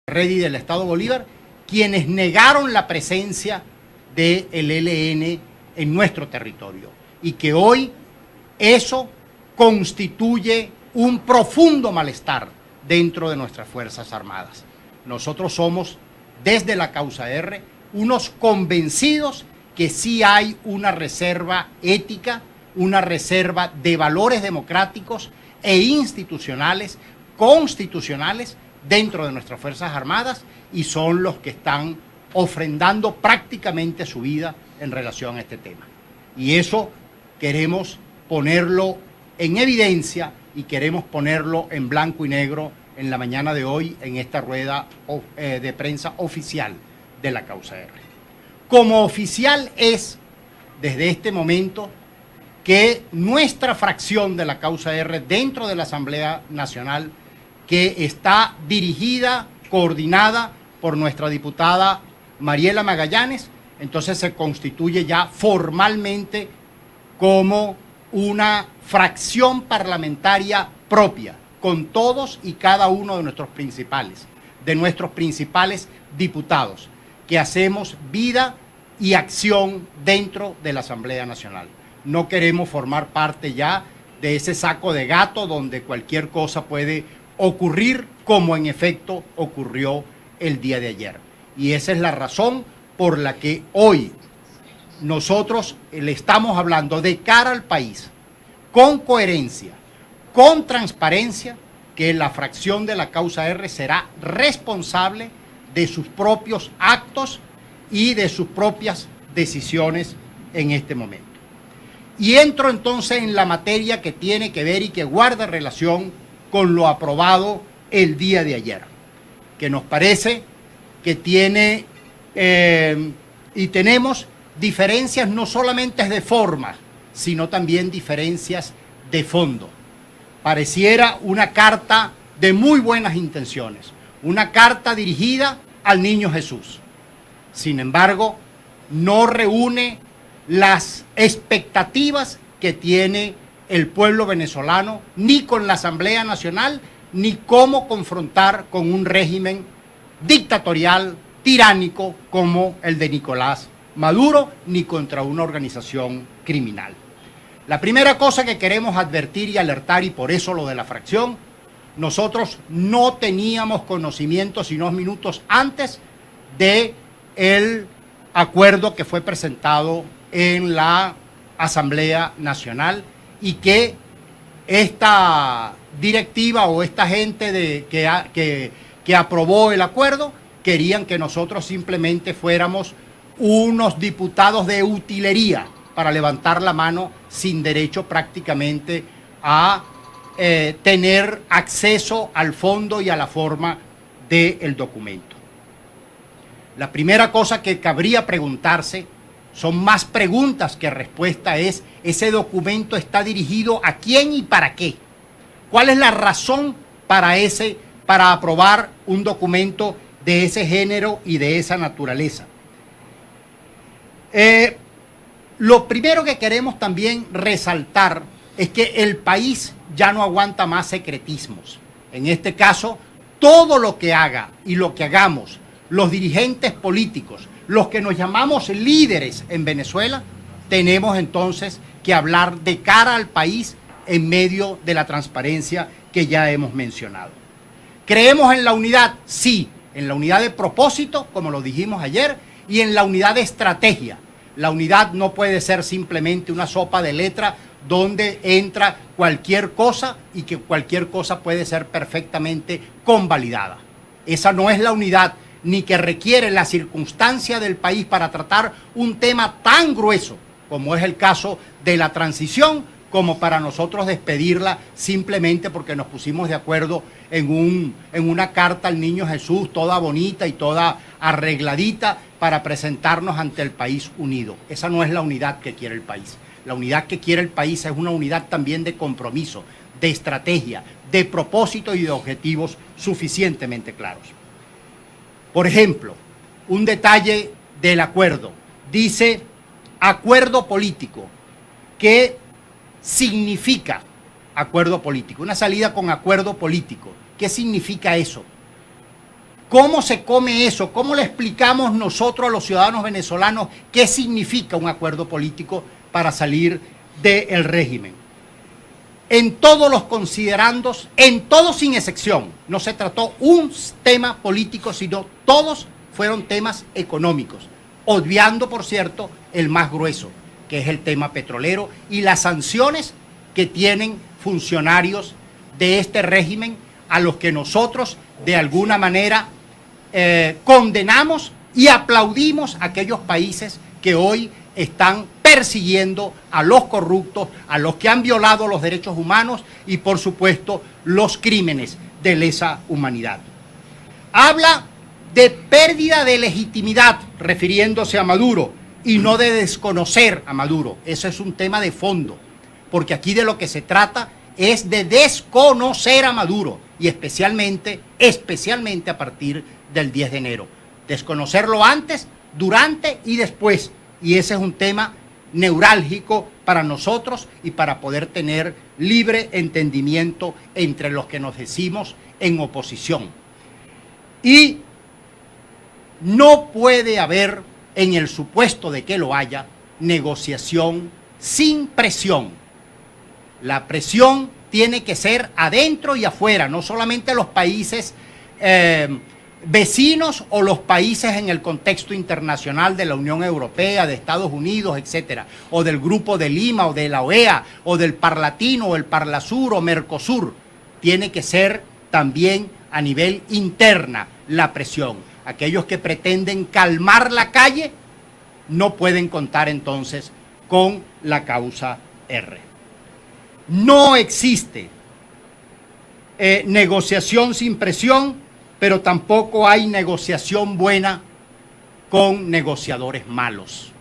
Redi del Estado Bolívar, quienes negaron la presencia del ELN en nuestro territorio, y que hoy eso constituye un profundo malestar dentro de nuestras Fuerzas Armadas. Nosotros somos, desde la Causa R, unos convencidos que sí hay una reserva ética, una reserva de valores democráticos e institucionales, constitucionales, dentro de nuestras Fuerzas Armadas, y son los que están ofrendando prácticamente su vida en relación a este tema. Y eso queremos ponerlo en evidencia y queremos ponerlo en blanco y negro en la mañana de hoy en esta rueda de prensa oficial de la Causa R. Como oficial es, desde este momento, que nuestra fracción de la Causa R dentro de la Asamblea Nacional, que está dirigida, coordinada por nuestra diputada Mariela Magallanes, entonces se constituye ya formalmente como una fracción parlamentaria propia, con todos y cada uno de nuestros principales diputados, que hacemos vida y acción dentro de la Asamblea Nacional. No queremos formar parte ya de ese saco de gato donde cualquier cosa puede ocurrir, como en efecto ocurrió el día de ayer. Y esa es la razón por la que hoy nosotros le estamos hablando de cara al país, con coherencia, con transparencia, que la fracción de la Causa R será responsable de sus propios actos y de sus propias decisiones en este momento. Y entro entonces en la materia que tiene que ver y que guarda relación con lo aprobado el día de ayer, que nos parece que tiene y tenemos diferencias no solamente de forma, sino también diferencias de fondo. Pareciera una carta de muy buenas intenciones, una carta dirigida al niño Jesús. Sin embargo, no reúne las expectativas que tiene el pueblo venezolano, ni con la Asamblea Nacional, ni cómo confrontar con un régimen dictatorial, tiránico, como el de Nicolás Maduro, ni contra una organización criminal. La primera cosa que queremos advertir y alertar, y por eso lo de la fracción, nosotros no teníamos conocimiento sino unos minutos antes del acuerdo que fue presentado en la Asamblea Nacional, y que esta directiva o esta gente que aprobó el acuerdo querían que nosotros simplemente fuéramos unos diputados de utilería para levantar la mano sin derecho prácticamente a tener acceso al fondo y a la forma del documento. La primera cosa que cabría preguntarse, son más preguntas que respuesta, es: ¿ese documento está dirigido a quién y para qué? ¿Cuál es la razón para aprobar un documento de ese género y de esa naturaleza? Lo primero que queremos también resaltar es que el país ya no aguanta más secretismos. En este caso, todo lo que haga y lo que hagamos los dirigentes políticos, los que nos llamamos líderes en Venezuela, tenemos entonces que hablar de cara al país en medio de la transparencia que ya hemos mencionado. ¿Creemos en la unidad? Sí, en la unidad de propósito, como lo dijimos ayer, y en la unidad de estrategia. La unidad no puede ser simplemente una sopa de letra donde entra cualquier cosa y que cualquier cosa puede ser perfectamente convalidada. Esa no es la unidad, ni que requiere la circunstancia del país para tratar un tema tan grueso como es el caso de la transición, como para nosotros despedirla simplemente porque nos pusimos de acuerdo en una carta al niño Jesús toda bonita y toda arregladita para presentarnos ante el país unido. Esa no es la unidad que quiere el país. La unidad que quiere el país es una unidad también de compromiso, de estrategia, de propósito y de objetivos suficientemente claros. Por ejemplo, un detalle del acuerdo. Dice acuerdo político. ¿Qué significa acuerdo político? Una salida con acuerdo político. ¿Qué significa eso? ¿Cómo se come eso? ¿Cómo le explicamos nosotros a los ciudadanos venezolanos qué significa un acuerdo político para salir del régimen? En todos los considerandos, en todos sin excepción, no se trató un tema político, sino todos fueron temas económicos, obviando, por cierto, el más grueso, que es el tema petrolero y las sanciones que tienen funcionarios de este régimen a los que nosotros de alguna manera condenamos y aplaudimos a aquellos países que hoy están persiguiendo a los corruptos, a los que han violado los derechos humanos y, por supuesto, los crímenes de lesa humanidad. Habla de pérdida de legitimidad, refiriéndose a Maduro, y no de desconocer a Maduro. Eso es un tema de fondo, porque aquí de lo que se trata es de desconocer a Maduro, y especialmente a partir del 10 de enero. Desconocerlo antes, durante y después. Y ese es un tema neurálgico para nosotros y para poder tener libre entendimiento entre los que nos decimos en oposición. Y no puede haber, en el supuesto de que lo haya, negociación sin presión. La presión tiene que ser adentro y afuera, no solamente los países vecinos o los países en el contexto internacional de la Unión Europea, de Estados Unidos, etcétera, o del Grupo de Lima, o de la OEA, o del Parlatino, o el Parlasur, o Mercosur. Tiene que ser también a nivel interna la presión. Aquellos que pretenden calmar la calle no pueden contar entonces con la causa R. No existe negociación sin presión, pero tampoco hay negociación buena con negociadores malos.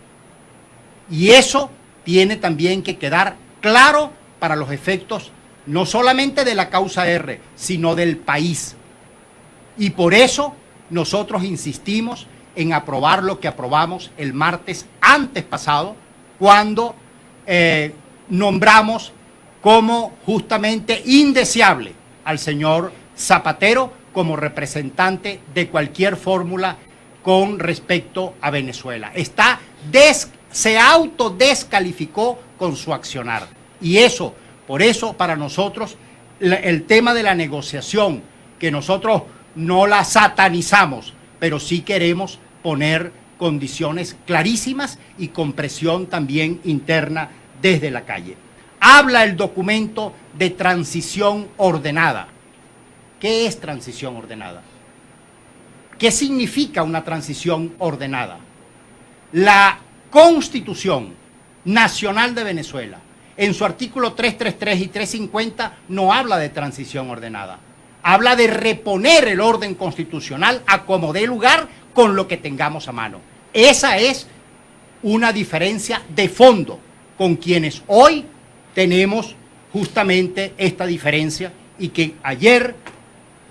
Y eso tiene también que quedar claro para los efectos no solamente de la causa R, sino del país. Y por eso nosotros insistimos en aprobar lo que aprobamos el martes antes pasado, cuando nombramos como justamente indeseable al señor Zapatero como representante de cualquier fórmula con respecto a Venezuela. Se autodescalificó con su accionar. Y eso, por eso para nosotros, el tema de la negociación, que nosotros no la satanizamos, pero sí queremos poner condiciones clarísimas y con presión también interna desde la calle. Habla el documento de transición ordenada. ¿Qué es transición ordenada? ¿Qué significa una transición ordenada? La Constitución Nacional de Venezuela, en su artículo 333 y 350, no habla de transición ordenada. Habla de reponer el orden constitucional a como dé lugar con lo que tengamos a mano. Esa es una diferencia de fondo con quienes hoy tenemos justamente esta diferencia y que ayer,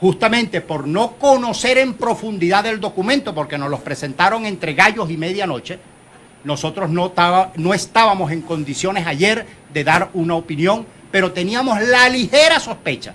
justamente por no conocer en profundidad el documento, porque nos los presentaron entre gallos y medianoche, nosotros no estábamos en condiciones ayer de dar una opinión, pero teníamos la ligera sospecha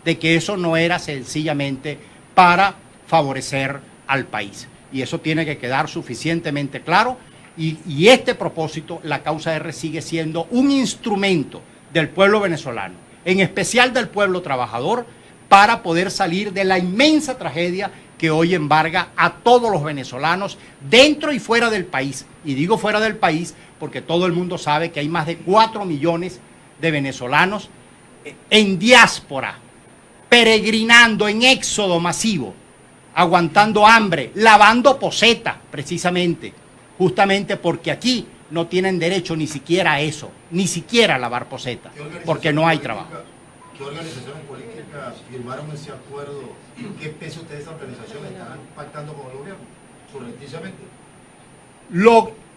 de que eso no era sencillamente para favorecer al país. Y eso tiene que quedar suficientemente claro. Y este propósito, la causa R, sigue siendo un instrumento del pueblo venezolano, en especial del pueblo trabajador, para poder salir de la inmensa tragedia que hoy embarga a todos los venezolanos dentro y fuera del país. Y digo fuera del país porque todo el mundo sabe que hay más de 4 millones de venezolanos en diáspora, peregrinando en éxodo masivo, aguantando hambre, lavando poseta, precisamente, justamente porque aquí no tienen derecho ni siquiera a eso, ni siquiera a lavar poseta, porque no hay trabajo. ¿Qué organizaciones políticas firmaron ese acuerdo? ¿Qué peso de esa organización están pactando con el gobierno? Surrepticiamente.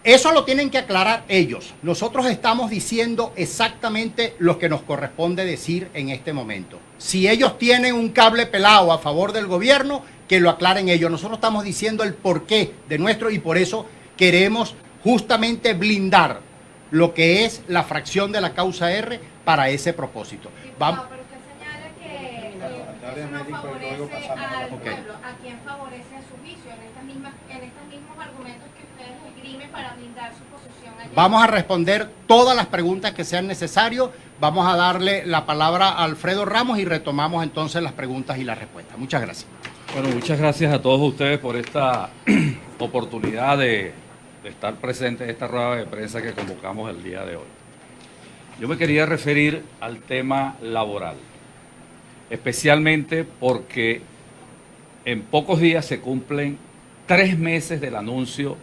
Eso lo tienen que aclarar ellos. Nosotros estamos diciendo exactamente lo que nos corresponde decir en este momento. Si ellos tienen un cable pelado a favor del gobierno, que lo aclaren ellos. Nosotros estamos diciendo el porqué de nuestro, y por eso queremos justamente blindar lo que es la fracción de la causa R para ese propósito. Vamos. Pero usted señala eso no favorece al Ok. pueblo. ¿A quién favorece a su juicio en estos mismos argumentos que ustedes esgrimen para blindar su posición allá? Vamos a responder todas las preguntas que sean necesarias. Vamos a darle la palabra a Alfredo Ramos y retomamos entonces las preguntas y las respuestas. Muchas gracias. Bueno, muchas gracias a todos ustedes por esta oportunidad de estar presentes en esta rueda de prensa que convocamos el día de hoy. Yo me quería referir al tema laboral, especialmente porque en pocos días se cumplen 3 meses del anuncio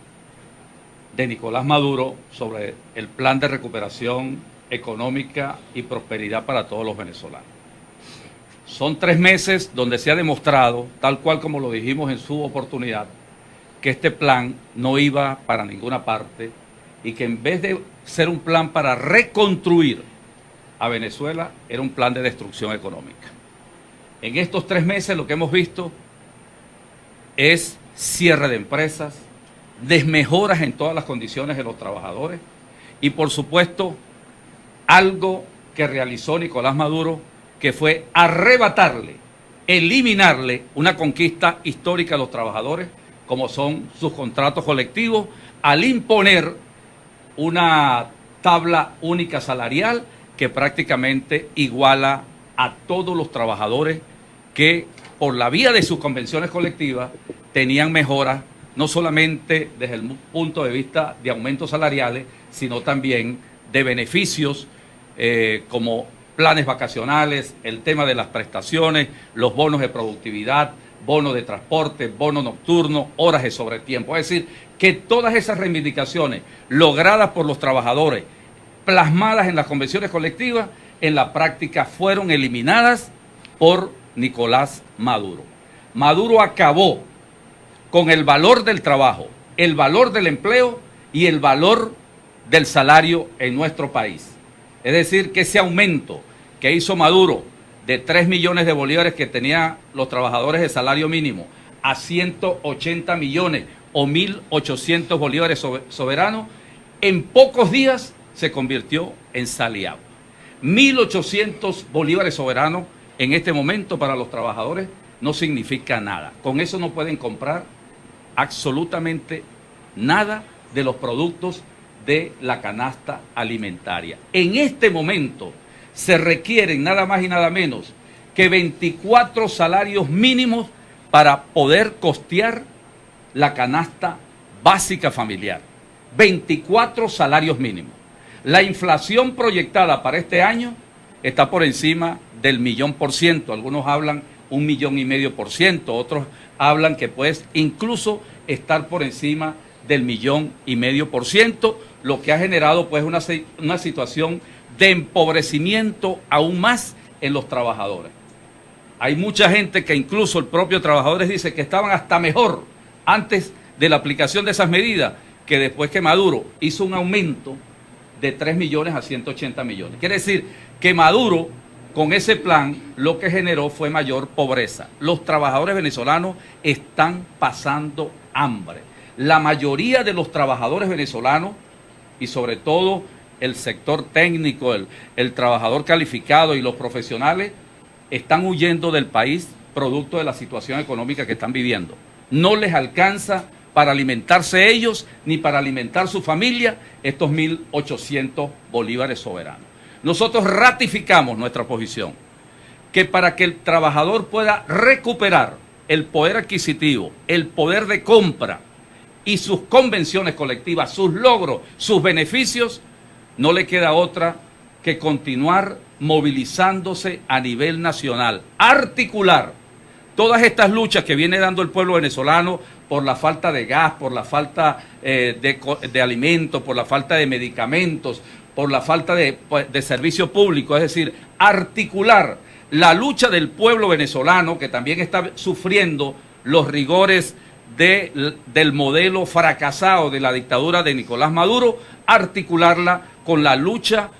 de Nicolás Maduro sobre el plan de recuperación económica y prosperidad para todos los venezolanos. Son 3 meses donde se ha demostrado, tal cual como lo dijimos en su oportunidad, que este plan no iba para ninguna parte y que en vez de ser un plan para reconstruir a Venezuela, era un plan de destrucción económica. En estos 3 meses lo que hemos visto es cierre de empresas, desmejoras en todas las condiciones de los trabajadores y, por supuesto, algo que realizó Nicolás Maduro, que fue arrebatarle, eliminarle una conquista histórica a los trabajadores, como son sus contratos colectivos, al imponer una tabla única salarial que prácticamente iguala a todos los trabajadores que por la vía de sus convenciones colectivas tenían mejoras, no solamente desde el punto de vista de aumentos salariales, sino también de beneficios como planes vacacionales, el tema de las prestaciones, los bonos de productividad, bonos de transporte, bono nocturno, horas de sobretiempo. Es decir, que todas esas reivindicaciones logradas por los trabajadores, plasmadas en las convenciones colectivas, en la práctica fueron eliminadas por Nicolás Maduro. Maduro acabó con el valor del trabajo, el valor del empleo y el valor del salario en nuestro país. Es decir, que ese aumento que hizo Maduro de 3 millones de bolívares que tenían los trabajadores de salario mínimo a 180 millones o 1.800 bolívares soberanos, en pocos días se convirtió en sal y agua. 1.800 bolívares soberanos en este momento para los trabajadores no significa nada. Con eso no pueden comprar absolutamente nada de los productos de la canasta alimentaria. En este momento se requieren nada más y nada menos que 24 salarios mínimos para poder costear la canasta básica familiar. 24 salarios mínimos. La inflación proyectada para este año está por encima del 1.000.000%. Algunos hablan 1,5 millones, otros hablan que puede incluso estar por encima del 1,5 millones%, lo que ha generado pues una situación de empobrecimiento aún más en los trabajadores. Hay mucha gente que incluso el propio trabajadores dice que estaban hasta mejor antes de la aplicación de esas medidas que después que Maduro hizo un aumento de 3 millones a 180 millones. Quiere decir que Maduro con ese plan lo que generó fue mayor pobreza. Los trabajadores venezolanos están pasando hambre. La mayoría de los trabajadores venezolanos y sobre todo el sector técnico, el trabajador calificado y los profesionales están huyendo del país producto de la situación económica que están viviendo. No les alcanza para alimentarse ellos ni para alimentar su familia estos 1.800 bolívares soberanos. Nosotros ratificamos nuestra posición que para que el trabajador pueda recuperar el poder adquisitivo, el poder de compra y sus convenciones colectivas, sus logros, sus beneficios, no le queda otra que continuar movilizándose a nivel nacional, articular todas estas luchas que viene dando el pueblo venezolano por la falta de gas, por la falta de alimentos, por la falta de medicamentos, por la falta de servicio público, es decir, articular la lucha del pueblo venezolano que también está sufriendo los rigores del modelo fracasado de la dictadura de Nicolás Maduro, articularla con la lucha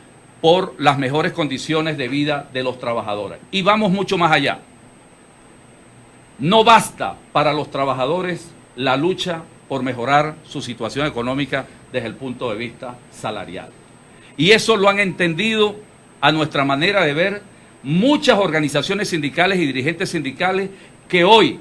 por las mejores condiciones de vida de los trabajadores. Y vamos mucho más allá. No basta para los trabajadores la lucha por mejorar su situación económica desde el punto de vista salarial. Y eso lo han entendido a nuestra manera de ver muchas organizaciones sindicales y dirigentes sindicales que hoy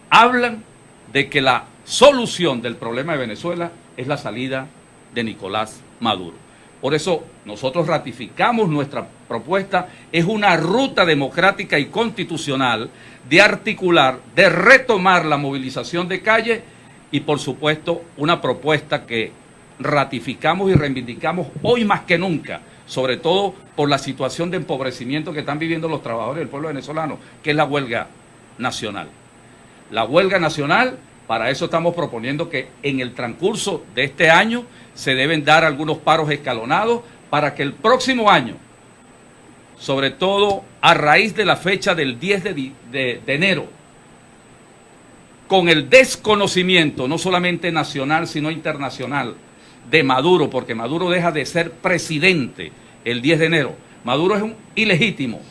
hablan de que la solución del problema de Venezuela es la salida de Nicolás Maduro. Por eso nosotros ratificamos nuestra propuesta, es una ruta democrática y constitucional de articular, de retomar la movilización de calle y por supuesto una propuesta que ratificamos y reivindicamos hoy más que nunca, sobre todo por la situación de empobrecimiento que están viviendo los trabajadores del pueblo venezolano, que es la huelga nacional. La huelga nacional, para eso estamos proponiendo que en el transcurso de este año se deben dar algunos paros escalonados para que el próximo año, sobre todo a raíz de la fecha del 10 de enero, con el desconocimiento no solamente nacional sino internacional de Maduro, porque Maduro deja de ser presidente el 10 de enero. Maduro es un ilegítimo,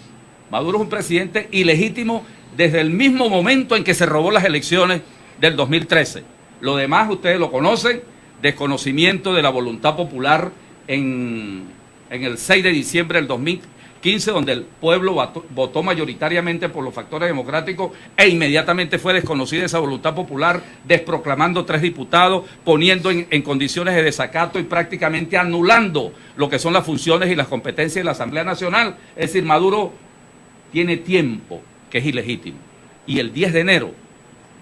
Maduro es un presidente ilegítimo desde el mismo momento en que se robó las elecciones del 2013. Lo demás ustedes lo conocen, desconocimiento de la voluntad popular en el 6 de diciembre del 2015, donde el pueblo votó mayoritariamente por los factores democráticos e inmediatamente fue desconocida esa voluntad popular, desproclamando 3 diputados, poniendo en condiciones de desacato y prácticamente anulando lo que son las funciones y las competencias de la Asamblea Nacional. Es decir, Maduro tiene tiempo que es ilegítimo. Y el 10 de enero,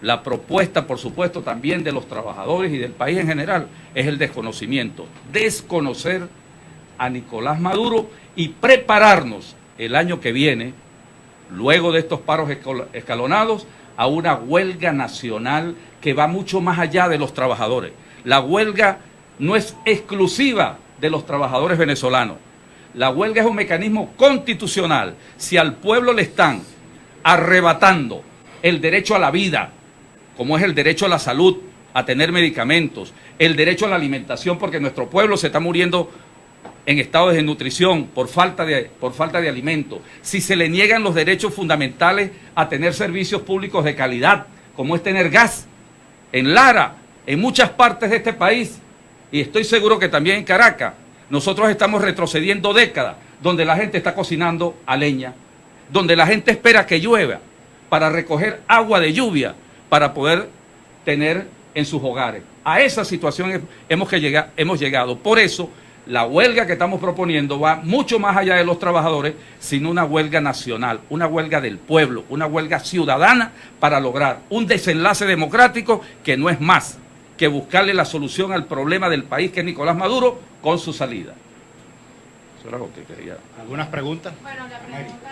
la propuesta, por supuesto, también de los trabajadores y del país en general, es el desconocimiento. Desconocer a Nicolás Maduro y prepararnos el año que viene, luego de estos paros escalonados, a una huelga nacional que va mucho más allá de los trabajadores. La huelga no es exclusiva de los trabajadores venezolanos. La huelga es un mecanismo constitucional. Si al pueblo le están arrebatando el derecho a la vida, como es el derecho a la salud, a tener medicamentos, el derecho a la alimentación, porque nuestro pueblo se está muriendo en estado de desnutrición por falta de alimentos, si se le niegan los derechos fundamentales a tener servicios públicos de calidad, como es tener gas en Lara, en muchas partes de este país, y estoy seguro que también en Caracas, nosotros estamos retrocediendo décadas, donde la gente está cocinando a leña, donde la gente espera que llueva para recoger agua de lluvia, para poder tener en sus hogares. A esa situación hemos llegado. Por eso, la huelga que estamos proponiendo va mucho más allá de los trabajadores, sino una huelga nacional, una huelga del pueblo, una huelga ciudadana para lograr un desenlace democrático que no es más que buscarle la solución al problema del país, que es Nicolás Maduro, con su salida. Eso era lo que quería. ¿Algunas preguntas? Bueno, la pregunta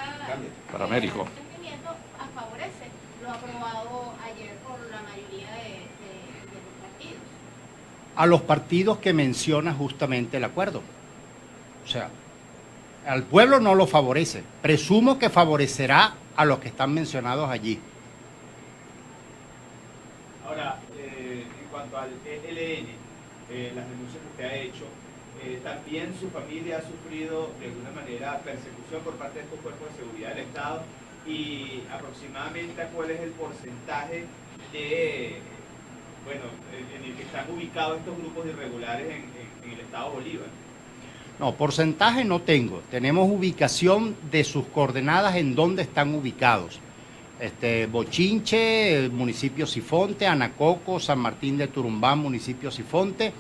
para Américo. ¿El entendimiento favorece lo aprobado ayer por la mayoría de los partidos? A los partidos que menciona justamente el acuerdo. O sea, al pueblo no lo favorece. Presumo que favorecerá a los que están mencionados allí. Ahora, en cuanto al ELN, las denuncias que usted ha hecho, también su familia ha sufrido de alguna manera persecución por parte de estos cuerpos de seguridad del Estado, y aproximadamente cuál es el porcentaje de, en el que están ubicados estos grupos irregulares en el Estado Bolívar. No, porcentaje no tengo. Tenemos ubicación de sus coordenadas en dónde están ubicados. Bochinche, municipio Sifonte, Anacoco, San Martín de Turumbán, municipio Sifonte,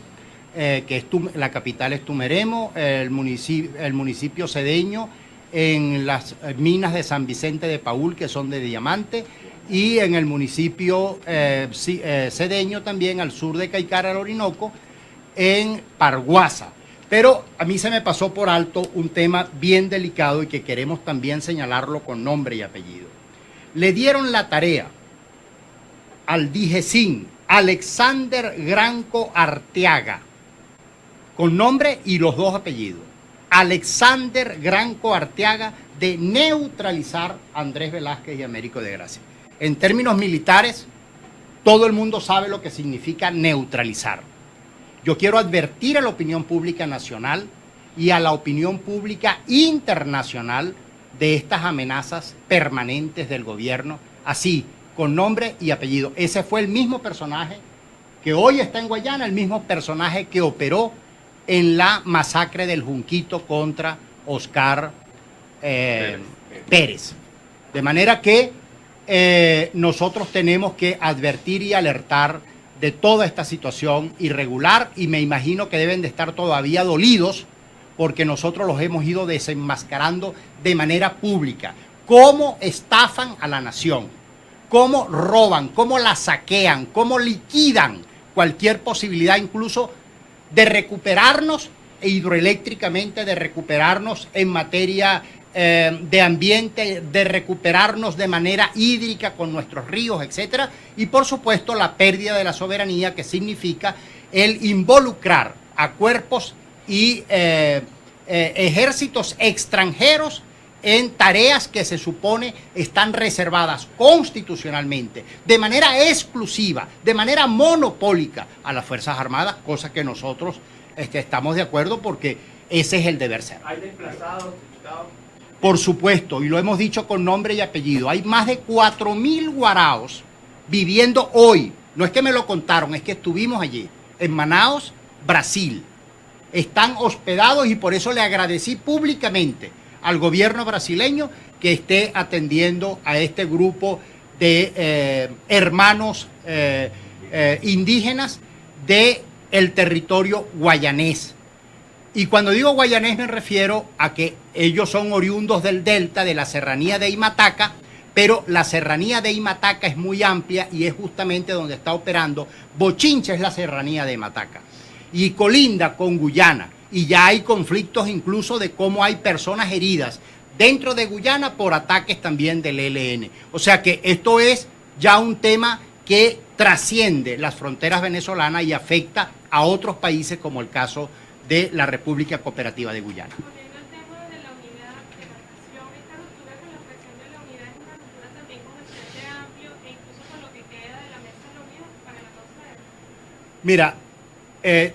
que es la capital es Tumeremo, el municipio Cedeño, en las minas de San Vicente de Paúl, que son de diamante, y en el municipio Cedeño también, al sur de Caicara, al Orinoco, en Parguasa. Pero a mí se me pasó por alto un tema bien delicado y que queremos también señalarlo con nombre y apellido. Le dieron la tarea al DIGESIN, Alexander Granco Arteaga, con nombre y los 2 apellidos. Alexander Granco Arteaga, de neutralizar a Andrés Velázquez y Américo de Gracia. En términos militares, todo el mundo sabe lo que significa neutralizar. Yo quiero advertir a la opinión pública nacional y a la opinión pública internacional de estas amenazas permanentes del gobierno, así, con nombre y apellido. Ese fue el mismo personaje que hoy está en Guayana, el mismo personaje que operó en la masacre del Junquito contra Oscar Pérez. De manera que nosotros tenemos que advertir y alertar de toda esta situación irregular, y me imagino que deben de estar todavía dolidos porque nosotros los hemos ido desenmascarando de manera pública. Cómo estafan a la nación, cómo roban, cómo la saquean, cómo liquidan cualquier posibilidad incluso de recuperarnos hidroeléctricamente, de recuperarnos en materia de ambiente, de recuperarnos de manera hídrica con nuestros ríos, etcétera, y por supuesto la pérdida de la soberanía, que significa el involucrar a cuerpos y ejércitos extranjeros en tareas que se supone están reservadas constitucionalmente, de manera exclusiva, de manera monopólica a las Fuerzas Armadas, cosa que nosotros estamos de acuerdo porque ese es el deber ser. ¿Hay desplazados, diputado? Por supuesto, y lo hemos dicho con nombre y apellido, hay más de 4.000 guaraos viviendo hoy, no es que me lo contaron, es que estuvimos allí, en Manaos, Brasil. Están hospedados y por eso le agradecí públicamente al gobierno brasileño que esté atendiendo a este grupo de hermanos indígenas del territorio guayanés. Y cuando digo guayanés me refiero a que ellos son oriundos del delta, de la serranía de Imataca, pero la serranía de Imataca es muy amplia y es justamente donde está operando. Bochincha es la serranía de Imataca y colinda con Guyana, y ya hay conflictos incluso de cómo hay personas heridas dentro de Guyana por ataques también del ELN. O sea que esto es ya un tema que trasciende las fronteras venezolanas y afecta a otros países, como el caso de la República Cooperativa de Guyana. Volviendo al tema de la unidad de la nación, esta ruptura con la expresión de la unidad es una ruptura también con el Frente Amplio e incluso con lo que queda de la Mesa de la Unidad para la causa de... Mira,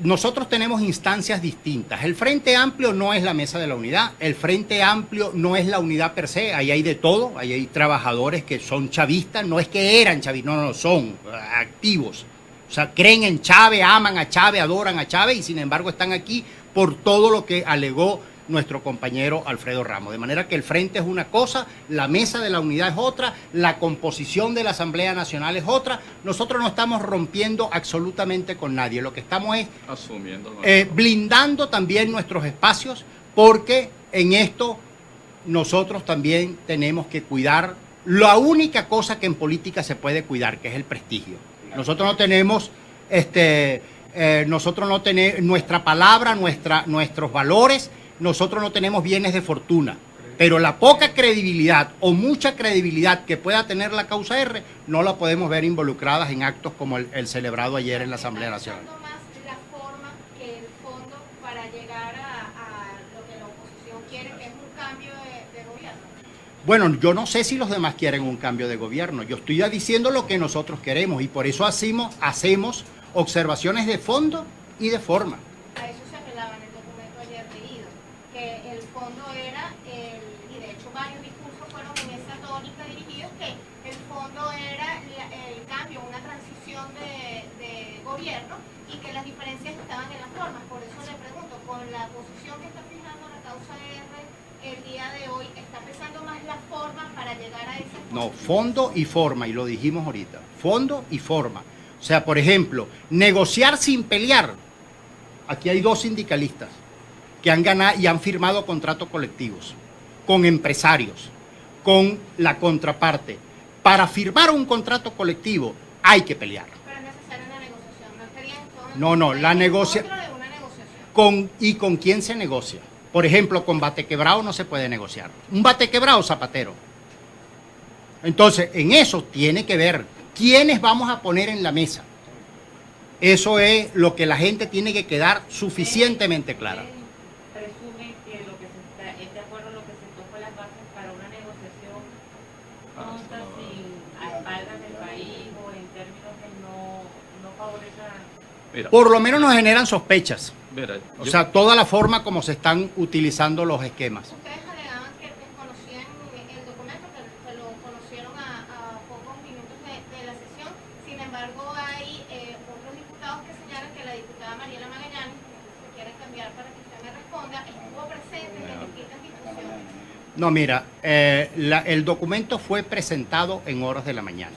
nosotros tenemos instancias distintas. El Frente Amplio no es la Mesa de la Unidad, el Frente Amplio no es la unidad per se, ahí hay de todo, ahí hay trabajadores que son chavistas, no es que eran chavistas, no, son activos. O sea, creen en Chávez, aman a Chávez, adoran a Chávez y sin embargo están aquí por todo lo que alegó nuestro compañero Alfredo Ramos. De manera que el Frente es una cosa, la Mesa de la Unidad es otra, la composición de la Asamblea Nacional es otra. Nosotros no estamos rompiendo absolutamente con nadie. Lo que estamos es Asumiendo blindando también nuestros espacios, porque en esto nosotros también tenemos que cuidar la única cosa que en política se puede cuidar, que es el prestigio. Nosotros no tenemos nuestra palabra, nuestros valores, nosotros no tenemos bienes de fortuna, pero la poca credibilidad o mucha credibilidad que pueda tener la causa R no la podemos ver involucradas en actos como el celebrado ayer en la Asamblea Nacional. Está más la forma que el fondo para llegar a lo que la oposición quiere, que es un cambio de gobierno. Bueno, yo no sé si los demás quieren un cambio de gobierno. Yo estoy ya diciendo lo que nosotros queremos y por eso hacemos observaciones de fondo y de forma. A eso se apelaba en el documento ayer leído, que el fondo era, y de hecho varios discursos fueron en esa tónica dirigidos, que el fondo era el cambio, una transición de gobierno y que las diferencias estaban en las formas. Por eso le pregunto, con la posición que está fijando la causa R el día de hoy, ¿está pesando más la forma para llegar a ese fondo? No, fondo y forma, y lo dijimos ahorita, fondo y forma. O sea, por ejemplo, negociar sin pelear. Aquí hay 2 sindicalistas que han ganado y han firmado contratos colectivos con empresarios, con la contraparte. Para firmar un contrato colectivo hay que pelear. Pero es necesaria una negociación, ¿no estaría entonces No, la en negocia... contra de una negociación? ¿Y con quién se negocia? Por ejemplo, con bate quebrado no se puede negociar. Un bate quebrado, zapatero. Entonces, en eso tiene que ver quiénes vamos a poner en la mesa. Eso es lo que la gente tiene que quedar suficientemente clara. Presume que lo que es de acuerdo a lo que se tocó las bases para una negociación justa, sin a espaldas del país o en términos que no favorezcan. Mira, Por lo menos nos generan sospechas. mira, O sea, toda la forma como se están utilizando los esquemas. Ustedes alegaban que desconocían el documento, que lo conocieron a pocos minutos de la sesión. Sin embargo, hay otros diputados que señalan que la diputada Mariela Magallanes, que quiere cambiar para que usted me responda, estuvo presente en distintas discusiones. No, mira, el documento fue presentado en horas de la mañana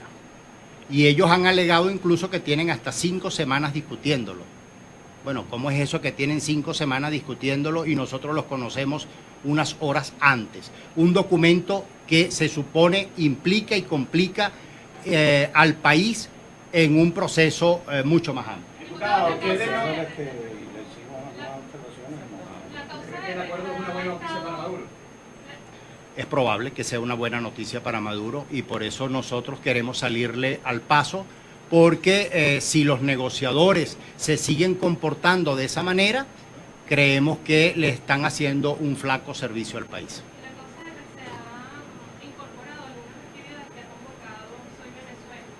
y ellos han alegado incluso que tienen hasta 5 semanas discutiéndolo. Bueno, ¿cómo es eso que tienen 5 semanas discutiéndolo y nosotros los conocemos unas horas antes? Un documento que se supone implica y complica al país en un proceso mucho más amplio. Diputado, ¿qué de La no? causa ¿El acuerdo es una buena noticia para Maduro? Es probable que sea una buena noticia para Maduro y por eso nosotros queremos salirle al paso, porque si los negociadores se siguen comportando de esa manera, creemos que le están haciendo un flaco servicio al país. La causa se ha incorporado algunas actividades que ha convocado Soy Venezuela.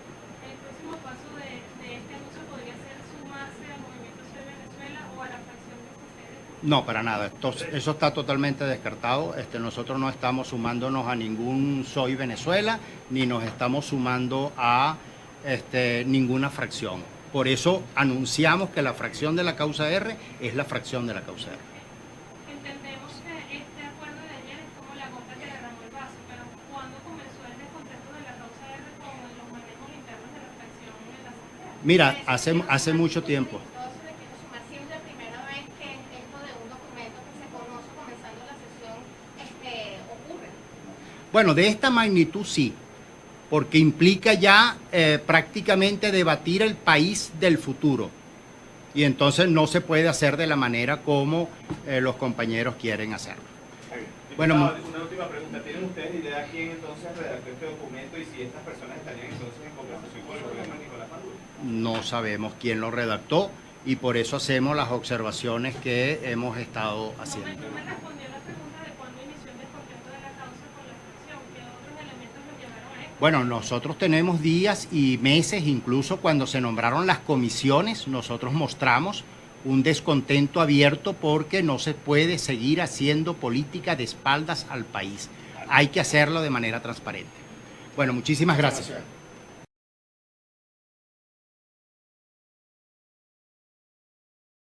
El próximo paso de este anuncio podría ser sumarse al movimiento Soy Venezuela o a la fracción que sucede. No, para nada. Eso está totalmente descartado. Nosotros no estamos sumándonos a ningún Soy Venezuela, ni nos estamos sumando a ninguna fracción. Por eso anunciamos que la fracción de la causa R es la fracción de la causa R. Entendemos que este acuerdo de ayer es como la gota que derramó el vaso, pero ¿cuándo comenzó el descontento de la causa R con los manejos internos de la fracción en la Asamblea? Mira, hace mucho tiempo. Todo se le quiere sumar, si es la primera vez que esto de un documento que se conoce comenzando la sesión ocurre. Bueno, de esta magnitud sí, porque implica ya prácticamente debatir el país del futuro. Y entonces no se puede hacer de la manera como los compañeros quieren hacerlo. Bueno, Diputado, una última pregunta. ¿Tienen ustedes idea quién entonces redactó este documento y si estas personas estarían entonces en conversación con el gobierno de Nicolás Maduro? no sabemos quién lo redactó y por eso hacemos las observaciones que hemos estado haciendo. No me respondió la pregunta de cuándo inició el descontento de la causa con la fracción, qué otros elementos lo llevaron a esto. Bueno, nosotros tenemos días y meses, incluso cuando se nombraron las comisiones, nosotros mostramos un descontento abierto porque no se puede seguir haciendo política de espaldas al país. Hay que hacerlo de manera transparente. Bueno, muchísimas gracias.